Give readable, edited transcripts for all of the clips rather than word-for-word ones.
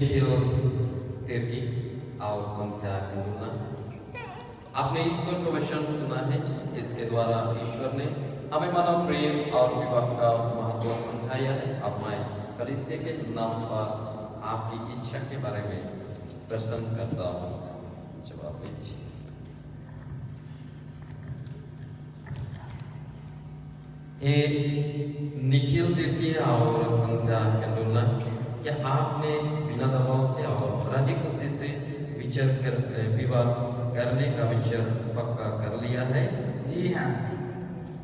निखिल तिर्की और संध्या खंडूना, आपने ईश्वर का वचन सुना है। इसके द्वारा ईश्वर ने हमें मानव प्रेम और विवाह का महत्व समझाया है। अब मैं कलीसिया के नाम पर आपकी इच्छा के बारे में प्रश्न करता हूँ, जवाब दीजिए। निखिल तिर्की और संध्या खंडूना, क्या आपने बिना दबाव से और राजी खुशी से विवाह करने का विचार पक्का कर लिया है? जी हाँ।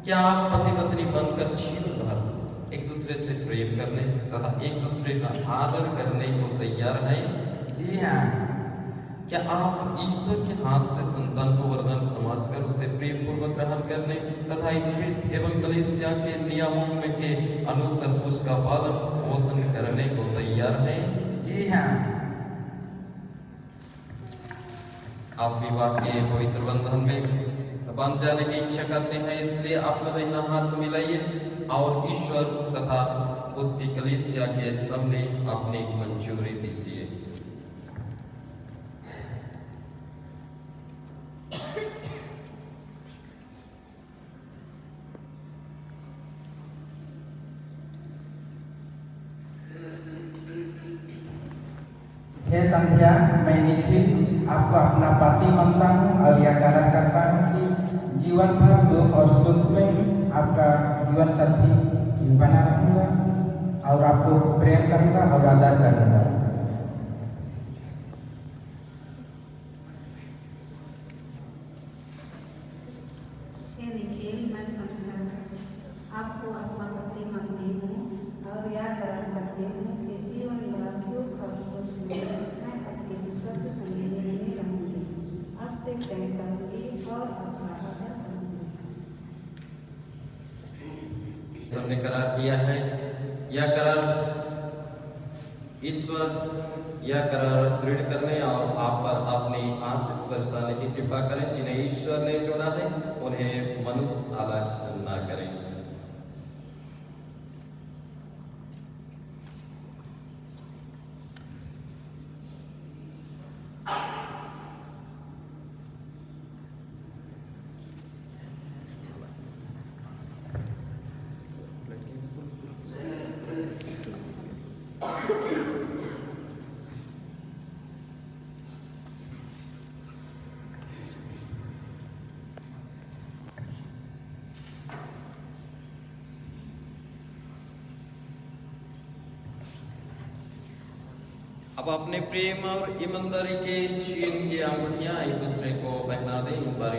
क्या आप पति पत्नी बनकर जीवन भर एक दूसरे से प्रेम करने तथा एक दूसरे का आदर करने को तैयार हैं? जी हाँ। क्या आप ईश्वर के हाथ से संतान को वरदान समझकर उसे प्रेम पूर्वक ग्रहण करने तथा ख्रिस्त एवं कलीसिया के नियमों में के अनुसार उसका पालन पोषण करने को तैयार हैं? जी हाँ। आप विवाह के पवित्र बंधन में बंध जाने की इच्छा करते हैं, इसलिए अपना दाहिना हाथ मिलाइए और ईश्वर तथा उसकी कलीसिया के सामने अपनी मंजूरी दीजिए। हे संध्या, मैं निखिल आपको अपना पति मानता हूँ और यह करार करता हूँ कि जीवन भर दुख और सुख में आपका जीवन साथी बना रहूँगा और आपको प्रेम करूँगा और आदर करूँगा। हे निखिल, मैं संध्या आपको अपना पति मानती हूँ और यह करार करती हूँ कि जीवन भर दुख और सुख में मैं अपने विश्वास से संलग्न रहूंगी, आपसे प्रेम करूंगी और आपका आदर करूंगी। हमने करार किया है। यह करार ईश्वर यह करार दृढ़ करने और आप पर अपनी आशीष बरसाने की कृपा करें। जिन्हें ईश्वर ने जोड़ा है उन्हें मनुष्य अलग ना करें। अब अपने प्रेम और ईमानदारी के चिन्ह की अंगूठियां एक दूसरे को पहना दें। इन पर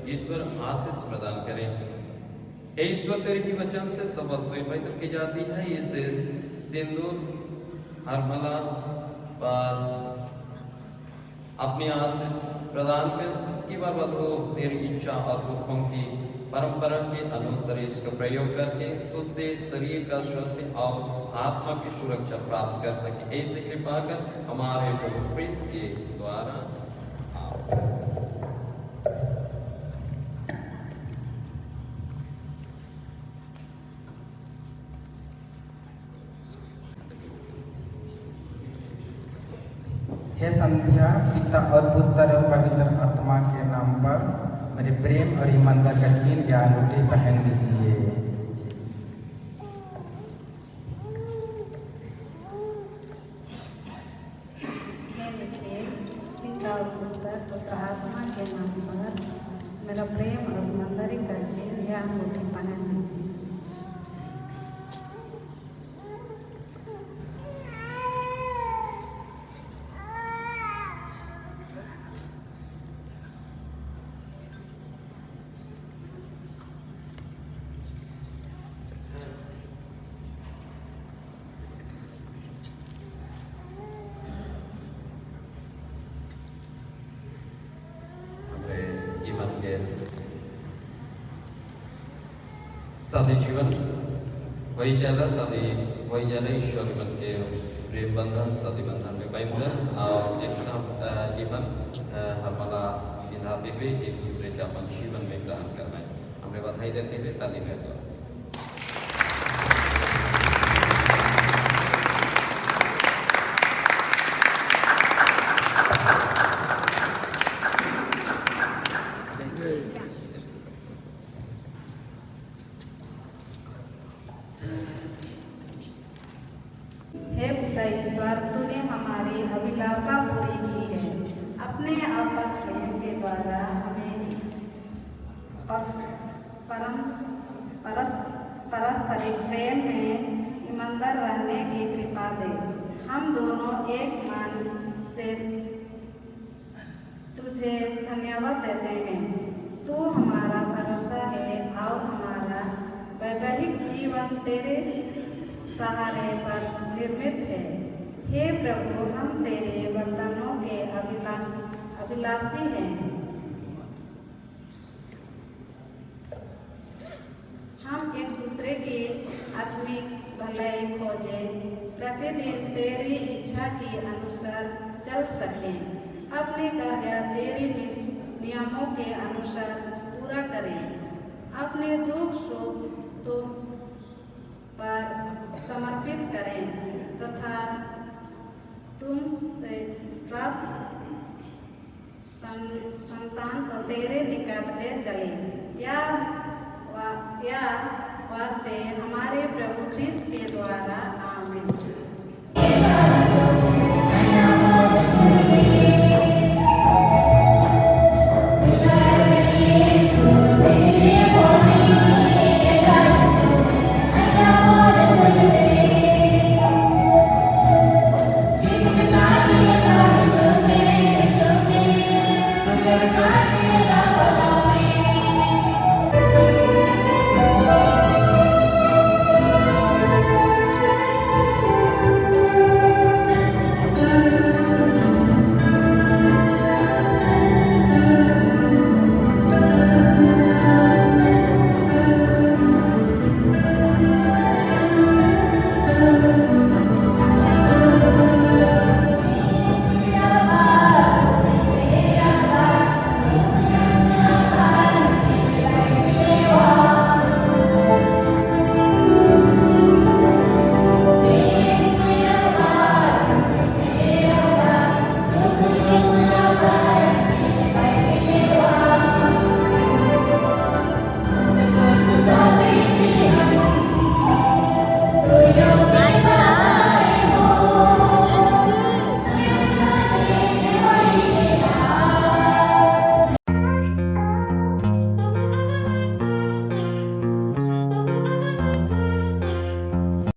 ईश्वर आशीष प्रदान करें। हे ईश्वर, तेरे ही वचन से सब वस्तुएं पवित्र की जाती है। इसे सिंदूर हरमला पर अपनी आशीष प्रदान कर कि बर्बाद हो तेरी इच्छा और पुरखों की परंपरा के अनुसार इसका प्रयोग करके तुझसे शरीर का स्वास्थ्य और आत्मा की सुरक्षा प्राप्त कर सके। ऐसे कृपा कर हमारे प्रभु क्रिस्त के द्वारा। हे संध्या, पिता और पुत्र और पवित्र आत्मा के नाम पर मेरे प्रेम और ईमानदार का चिन्ह या अंगूठी पहन लीजिए। हे निखिल, पिता और पुत्र आत्मा के नाम पर मेरा प्रेम और ईमानदारी का चिन्ह या अंगूठी पहन लीजिए। शादी जीवन वही चला ईश्वर मन के प्रेम बंधन शादी बंधन में बंधन और एक जीवन हमारा विधाते हुए एक दूसरे के अपन जीवन में ग्रहण करना है। हमें बधाई देते हुए ताली में हैं। तू हमारा भरोसा है और हमारा वैवाहिक जीवन तेरे सहारे पर निर्मित है। हे प्रभु, हम तेरे वरदानों के अभिलाषी हैं। हम एक दूसरे की आत्मिक भलाई खोजें, प्रतिदिन तेरी इच्छा के अनुसार चल सकें, अपने कार्य तेरे नियमों के अनुसार पूरा करें, अपने दुख सुख पर समर्पित करें तथा तुमसे प्राप्त संतान को तेरे निकट ले चले। या वार्ते हमारे प्रभु ख्रिस्त के द्वारा